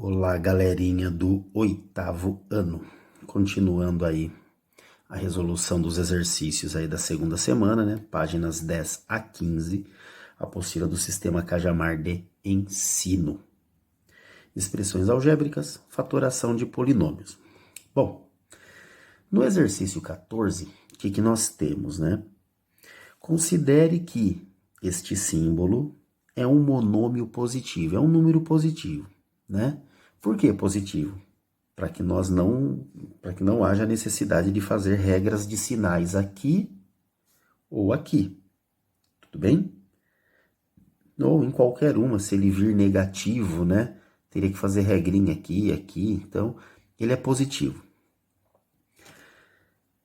Olá, galerinha do 8º ano. Continuando aí a resolução dos exercícios aí da segunda semana, né? Páginas 10 a 15, apostila do sistema Cajamar de ensino. Expressões algébricas, fatoração de polinômios. Bom, no exercício 14, o que nós temos, né? Considere que este símbolo é um monômio positivo, é um número positivo, né? Por que positivo? Para que não haja necessidade de fazer regras de sinais aqui ou aqui. Tudo bem? Ou em qualquer uma, se ele vir negativo, né? Teria que fazer regrinha aqui e aqui. Então, ele é positivo.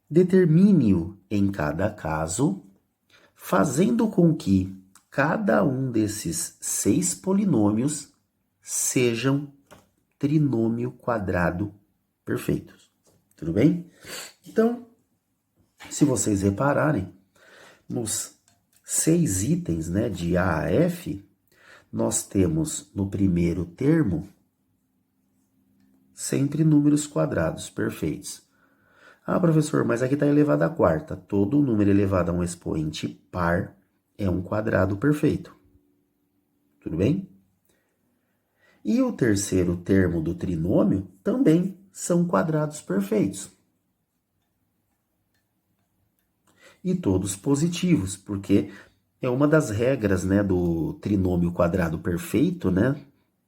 Determine-o em cada caso, fazendo com que cada um desses 6 polinômios sejam trinômio quadrado perfeitos. Tudo bem? Então, se vocês repararem, nos 6 itens, né, de A a F, nós temos no primeiro termo sempre números quadrados perfeitos. Ah, professor, mas aqui está elevado à quarta. Todo número elevado a um expoente par é um quadrado perfeito. Tudo bem? E o terceiro termo do trinômio também são quadrados perfeitos. E todos positivos, porque é uma das regras, né, do trinômio quadrado perfeito, né,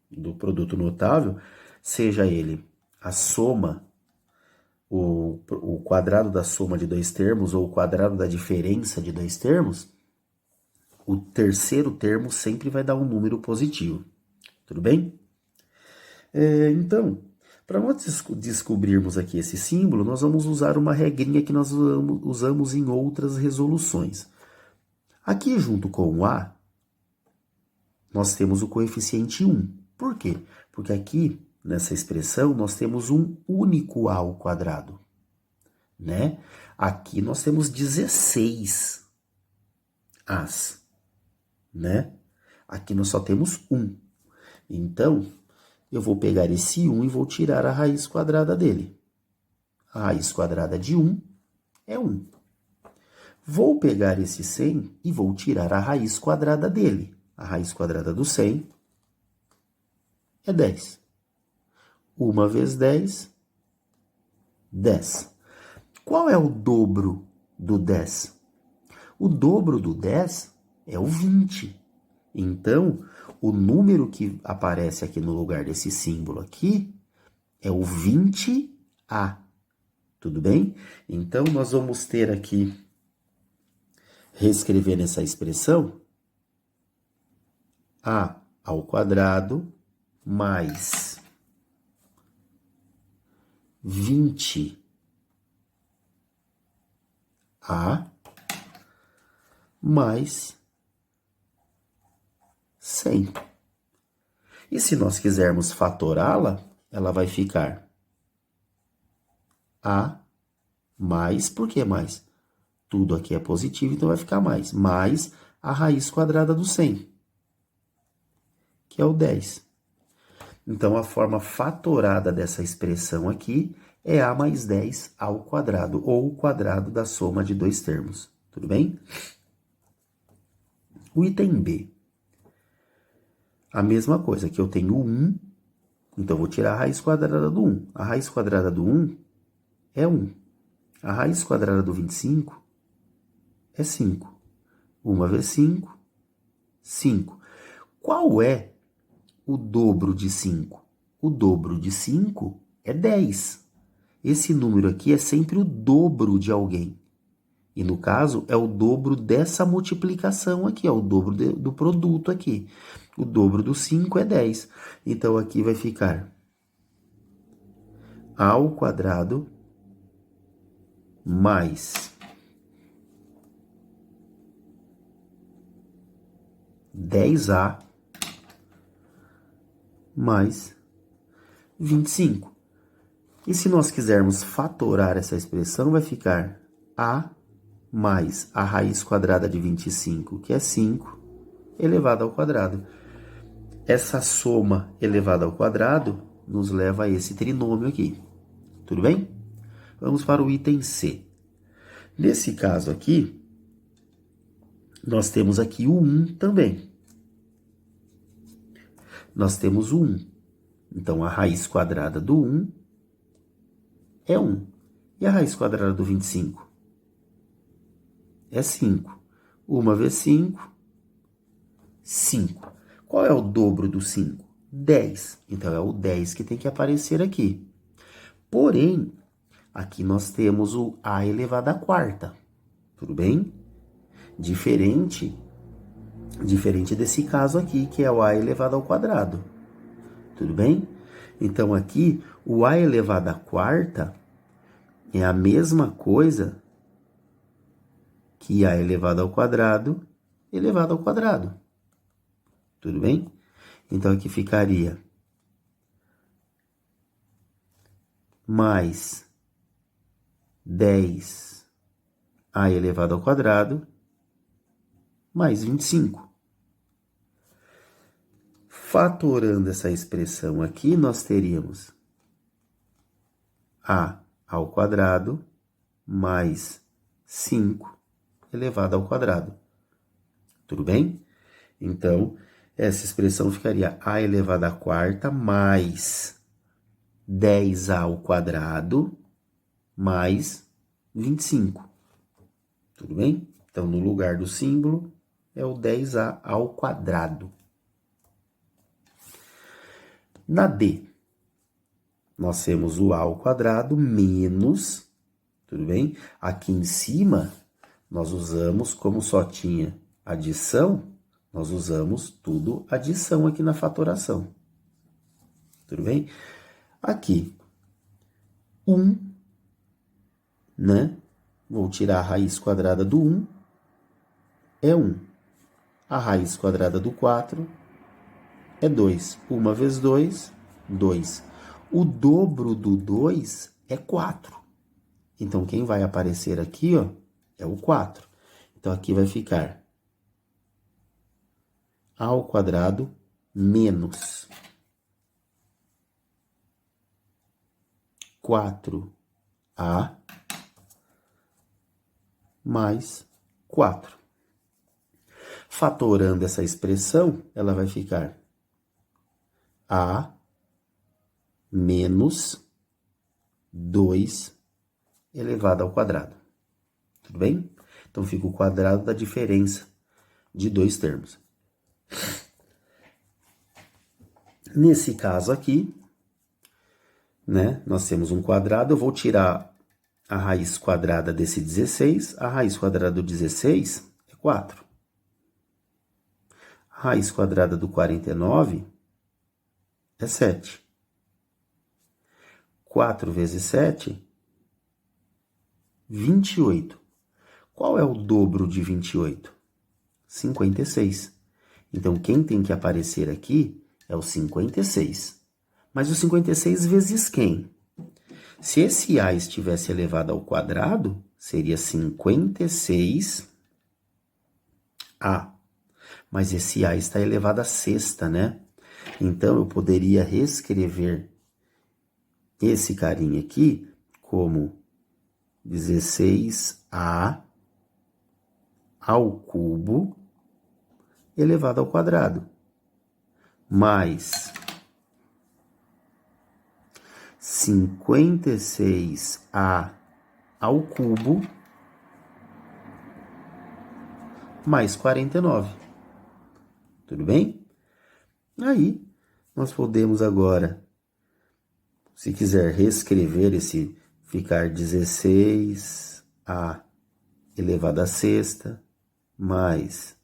do produto notável, seja ele a soma, o quadrado da soma de 2 termos ou o quadrado da diferença de 2 termos, o terceiro termo sempre vai dar um número positivo. Tudo bem? Então, para nós descobrirmos aqui esse símbolo, nós vamos usar uma regrinha que nós usamos em outras resoluções. Aqui junto com o A, nós temos o coeficiente 1. Por quê? Porque aqui, nessa expressão, nós temos um único A ao quadrado, né? Aqui nós temos 16 A's, né? Aqui nós só temos 1. Então, eu vou pegar esse 1 e vou tirar a raiz quadrada dele. A raiz quadrada de 1 é 1. Vou pegar esse 100 e vou tirar a raiz quadrada dele. A raiz quadrada do 100 é 10. 1 vezes 10, 10. Qual é o dobro do 10? O dobro do 10 é o 20. Então, o número que aparece aqui no lugar desse símbolo aqui é o 20A. Tudo bem? Então, nós vamos ter aqui, reescrevendo essa expressão, A ao quadrado mais 20A mais 100. E se nós quisermos fatorá-la, ela vai ficar A mais, por que mais? Tudo aqui é positivo, então vai ficar mais a raiz quadrada do 100, que é o 10. Então, a forma fatorada dessa expressão aqui é A mais 10 ao quadrado, ou o quadrado da soma de 2 termos. Tudo bem? O item B. A mesma coisa, que eu tenho 1, então eu vou tirar a raiz quadrada do 1. A raiz quadrada do 1 é 1. A raiz quadrada do 25 é 5. 1 vezes 5, 5. Qual é o dobro de 5? O dobro de 5 é 10. Esse número aqui é sempre o dobro de alguém. E no caso, é o dobro dessa multiplicação aqui, é o dobro do produto aqui. O dobro do 5 é 10. Então, aqui vai ficar A ao quadrado mais 10A mais 25. E se nós quisermos fatorar essa expressão, vai ficar A mais a raiz quadrada de 25, que é 5, elevado ao quadrado. Essa soma elevada ao quadrado nos leva a esse trinômio aqui. Tudo bem? Vamos para o item C. Nesse caso aqui, nós temos aqui o 1 também. Nós temos o 1. Então, a raiz quadrada do 1 é 1. E a raiz quadrada do 25? É 5. 1 vezes 5, 5. Qual é o dobro do 5? 10. Então, é o 10 que tem que aparecer aqui. Porém, aqui nós temos o a elevado à quarta. Tudo bem? Diferente desse caso aqui, que é o a elevado ao quadrado. Tudo bem? Então, aqui, o a elevado à quarta é a mesma coisa que a elevado ao quadrado elevado ao quadrado. Tudo bem? Então, aqui ficaria mais 10 a elevado ao quadrado mais 25. Fatorando essa expressão aqui, nós teríamos a ao quadrado mais 5 elevado ao quadrado. Tudo bem? Então, essa expressão ficaria a elevado à quarta mais 10a ao quadrado mais 25. Tudo bem? Então, no lugar do símbolo, é o 10a ao quadrado. Na D, nós temos o a ao quadrado menos, tudo bem? Aqui em cima, nós usamos, como só tinha adição, nós usamos tudo adição aqui na fatoração. Tudo bem? Aqui, 1, né? Vou tirar a raiz quadrada do 1, é 1. A raiz quadrada do 4 é 2. 1 vezes 2, 2. O dobro do 2 é 4. Então, quem vai aparecer aqui, ó, é o 4. Então, aqui vai ficar a ao quadrado menos 4a mais 4. Fatorando essa expressão, ela vai ficar a menos 2 elevado ao quadrado. Tudo bem? Então, fica o quadrado da diferença de dois termos. Nesse caso aqui, né, nós temos um quadrado, eu vou tirar a raiz quadrada desse 16, a raiz quadrada do 16 é 4. A raiz quadrada do 49 é 7. 4 vezes 7, 28. Qual é o dobro de 28? 56. Então, quem tem que aparecer aqui é o 56. Mas o 56 vezes quem? Se esse a estivesse elevado ao quadrado, seria 56a. Mas esse a está elevado à sexta, né? Então, eu poderia reescrever esse carinha aqui como 16a ao cubo elevado ao quadrado, mais 56a ao cubo mais 49. Tudo bem? Aí, nós podemos agora, se quiser reescrever esse, ficar 16a elevado à sexta mais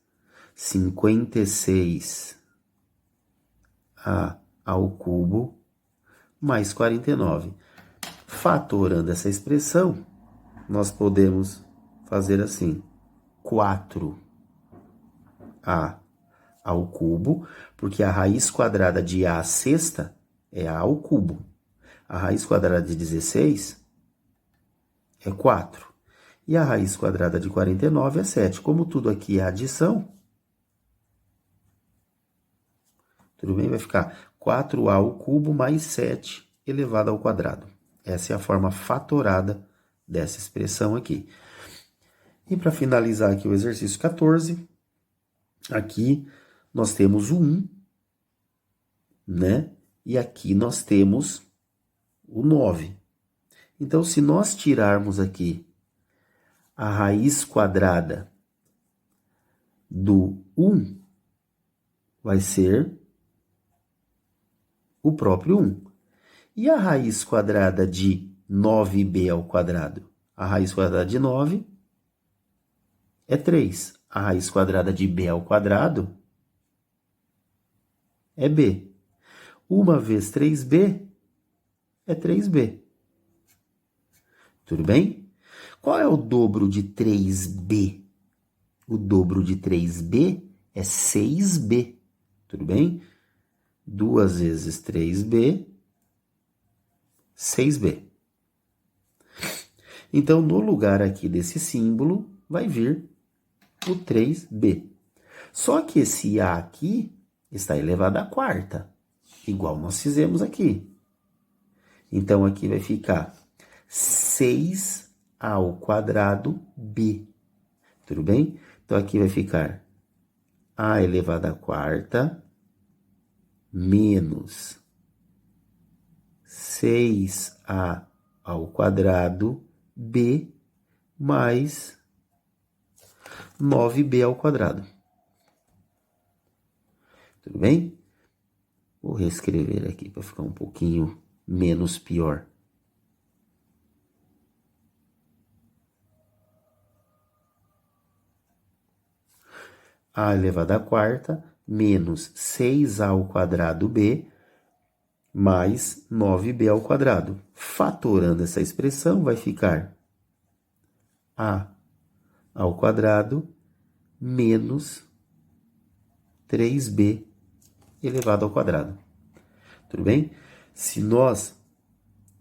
56a ao cubo mais 49. Fatorando essa expressão, nós podemos fazer assim, 4a ao cubo, porque a raiz quadrada de a sexta é a ao cubo. A raiz quadrada de 16 é 4. E a raiz quadrada de 49 é 7. Como tudo aqui é adição, tudo bem? Vai ficar 4a ao cubo mais 7 elevado ao quadrado. Essa é a forma fatorada dessa expressão aqui. E para finalizar aqui o exercício 14, aqui nós temos o 1, né? E aqui nós temos o 9. Então, se nós tirarmos aqui a raiz quadrada do 1, vai ser o próprio 1. E a raiz quadrada de 9b ao quadrado? A raiz quadrada de 9 é 3. A raiz quadrada de b ao quadrado é b. 1 vezes 3b é 3b. Tudo bem? Qual é o dobro de 3b? O dobro de 3b é 6b. Tudo bem? 2 vezes 3b, 6b. Então, no lugar aqui desse símbolo, vai vir o 3b. Só que esse a aqui está elevado à quarta, igual nós fizemos aqui. Então, aqui vai ficar 6 ao quadrado b. Tudo bem? Então, aqui vai ficar a elevado à quarta menos 6a ao quadrado b mais 9b ao quadrado. Tudo bem? Vou reescrever aqui para ficar um pouquinho menos pior. A elevado à quarta menos 6a ao quadrado b mais 9b ao quadrado. Fatorando essa expressão, vai ficar a ao quadrado menos 3b elevado ao quadrado. Tudo bem? Se nós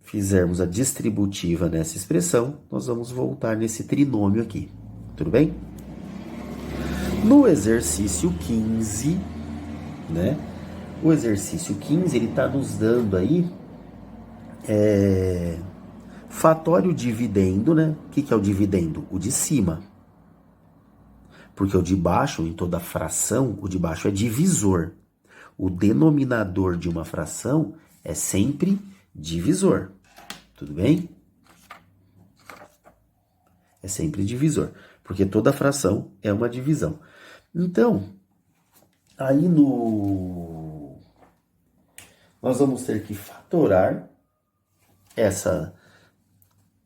fizermos a distributiva nessa expressão, nós vamos voltar nesse trinômio aqui. Tudo bem? No exercício 15, né? O exercício 15, ele está nos dando aí fatório dividendo, né? O que é o dividendo? O de cima. Porque o de baixo, em toda fração, o de baixo é divisor. O denominador de uma fração é sempre divisor. Tudo bem? É sempre divisor. Porque toda fração é uma divisão. Então, aí nós vamos ter que fatorar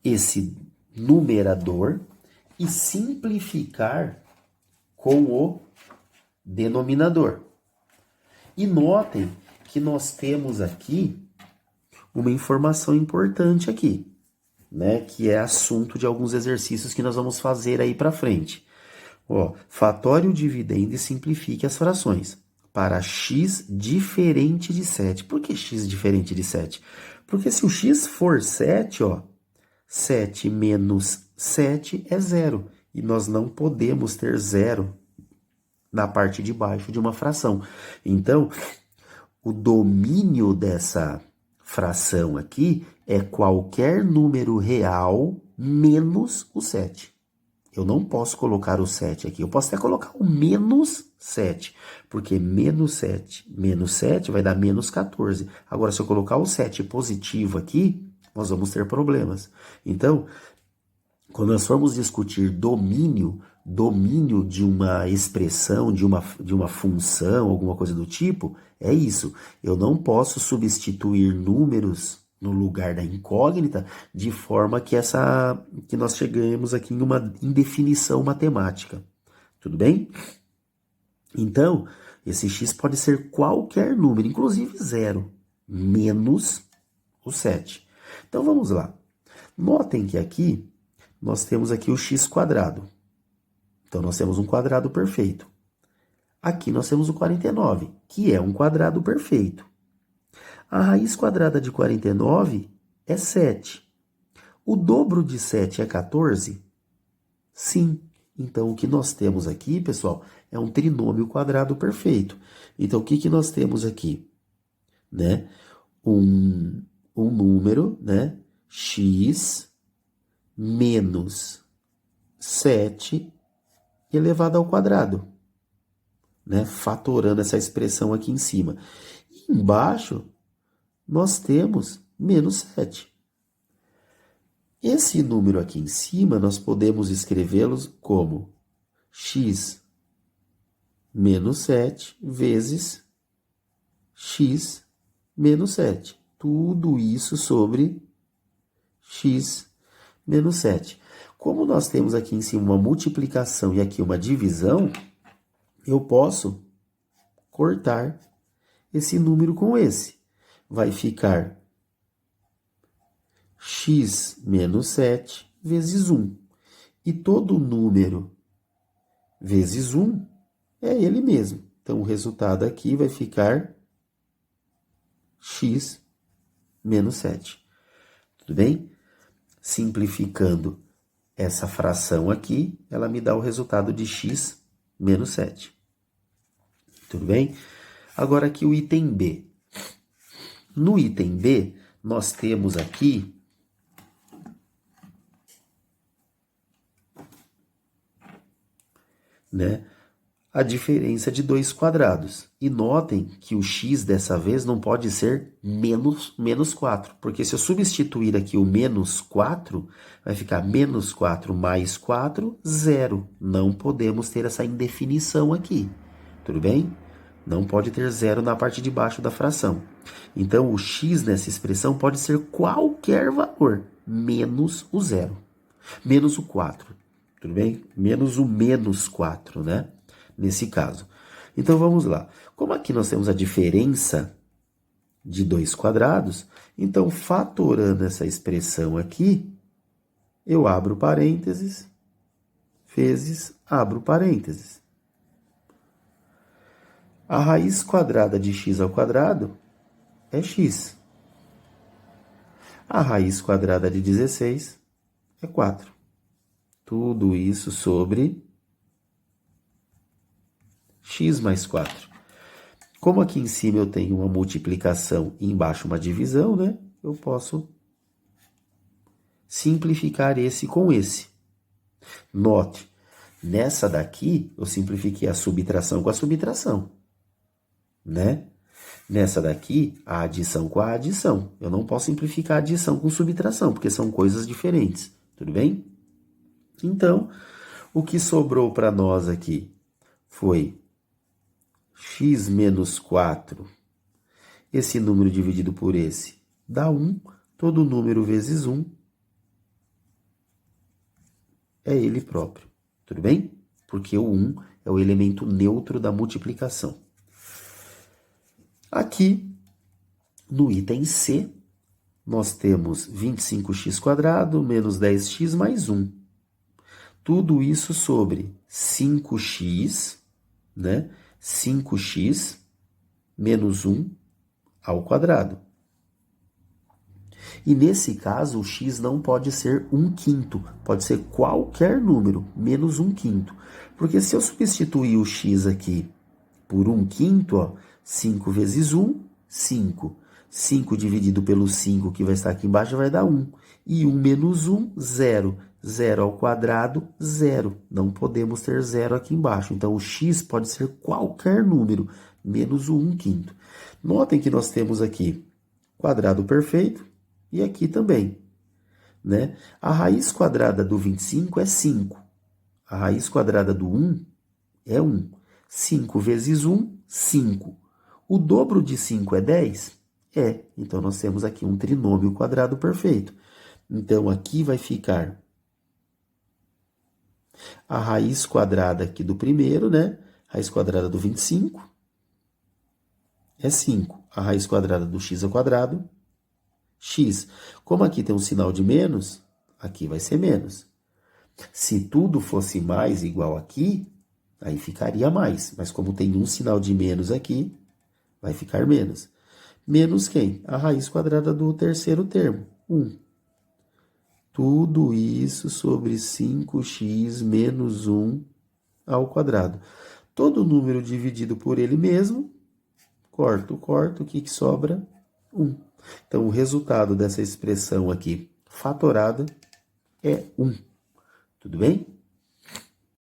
esse numerador e simplificar com o denominador. E notem que nós temos aqui uma informação importante aqui, né? Que é assunto de alguns exercícios que nós vamos fazer aí para frente. Ó, fatório, dividendo e simplifique as frações para x diferente de 7. Por que x diferente de 7? Porque se o x for 7, ó, 7 menos 7 é 0. E nós não podemos ter 0 na parte de baixo de uma fração. Então, o domínio dessa fração aqui é qualquer número real menos o 7. Eu não posso colocar o 7 aqui. Eu posso até colocar o menos 7. Porque menos 7 vai dar menos 14. Agora, se eu colocar o 7 positivo aqui, nós vamos ter problemas. Então, quando nós formos discutir domínio de uma expressão, de uma função, alguma coisa do tipo, é isso. Eu não posso substituir números no lugar da incógnita, de forma que nós chegamos aqui em uma indefinição matemática. Tudo bem? Então, esse x pode ser qualquer número, inclusive 0, menos o 7. Então, vamos lá. Notem que aqui, nós temos aqui o x quadrado. Então, nós temos um quadrado perfeito. Aqui nós temos o 49, que é um quadrado perfeito. A raiz quadrada de 49 é 7. O dobro de 7 é 14? Sim. Então, o que nós temos aqui, pessoal, é um trinômio quadrado perfeito. Então, o que nós temos aqui? né? Um número, né? X menos 7 elevado ao quadrado, né? Fatorando essa expressão aqui em cima. E embaixo, nós temos menos 7. Esse número aqui em cima, nós podemos escrevê-los como x menos 7 vezes x menos 7. Tudo isso sobre x menos 7. Como nós temos aqui em cima uma multiplicação e aqui uma divisão, eu posso cortar esse número com esse. Vai ficar x menos 7 vezes 1. E todo número vezes 1 é ele mesmo. Então, o resultado aqui vai ficar x menos 7. Tudo bem? Simplificando essa fração aqui, ela me dá o resultado de x menos 7. Tudo bem? Agora aqui o item B. No item B, nós temos aqui a diferença de 2 quadrados. E notem que o x dessa vez não pode ser menos 4, porque se eu substituir aqui o menos 4, vai ficar menos 4 mais 4, 0. Não podemos ter essa indefinição aqui, tudo bem? Não pode ter 0 na parte de baixo da fração. Então, o x nessa expressão pode ser qualquer valor, menos o 0. Menos o 4, tudo bem? Menos o menos 4, né? Nesse caso. Então, vamos lá. Como aqui nós temos a diferença de 2 quadrados, então, fatorando essa expressão aqui, eu abro parênteses, vezes abro parênteses. A raiz quadrada de x ao quadrado é x. A raiz quadrada de 16 é 4. Tudo isso sobre x mais 4. Como aqui em cima eu tenho uma multiplicação e embaixo uma divisão, né? Eu posso simplificar esse com esse. Note, nessa daqui eu simplifiquei a subtração com a subtração, né? Nessa daqui, a adição com a adição. Eu não posso simplificar a adição com subtração, porque são coisas diferentes, tudo bem? Então, o que sobrou para nós aqui foi x menos 4, esse número dividido por esse dá 1, todo número vezes 1 é ele próprio, tudo bem? Porque o 1 é o elemento neutro da multiplicação. Aqui, no item C, nós temos 25x² menos 10x mais 1. Tudo isso sobre 5x, né? 5x menos 1 ao quadrado. E nesse caso, o x não pode ser 1/5, pode ser qualquer número, menos 1/5. Porque se eu substituir o x aqui por 1/5, ó, 5 vezes 1, 5. 5 dividido pelo 5, que vai estar aqui embaixo, vai dar 1. E 1 menos 1, 0. 0 ao quadrado, 0. Não podemos ter 0 aqui embaixo. Então, o x pode ser qualquer número, menos o 1/5. Notem que nós temos aqui quadrado perfeito e aqui também, né? A raiz quadrada do 25 é 5. A raiz quadrada do 1 é 1. 5 vezes 1, 5. O dobro de 5 é 10? É. Então, nós temos aqui um trinômio quadrado perfeito. Então, aqui vai ficar a raiz quadrada aqui do primeiro, né? Raiz quadrada do 25 é 5. A raiz quadrada do x ao quadrado, x. Como aqui tem um sinal de menos, aqui vai ser menos. Se tudo fosse mais igual aqui, aí ficaria mais. Mas como tem um sinal de menos aqui, vai ficar menos. Menos quem? A raiz quadrada do terceiro termo, 1. Tudo isso sobre 5x menos 1 ao quadrado. Todo número dividido por ele mesmo, corto, o que sobra? 1. Então, o resultado dessa expressão aqui fatorada é 1. Tudo bem?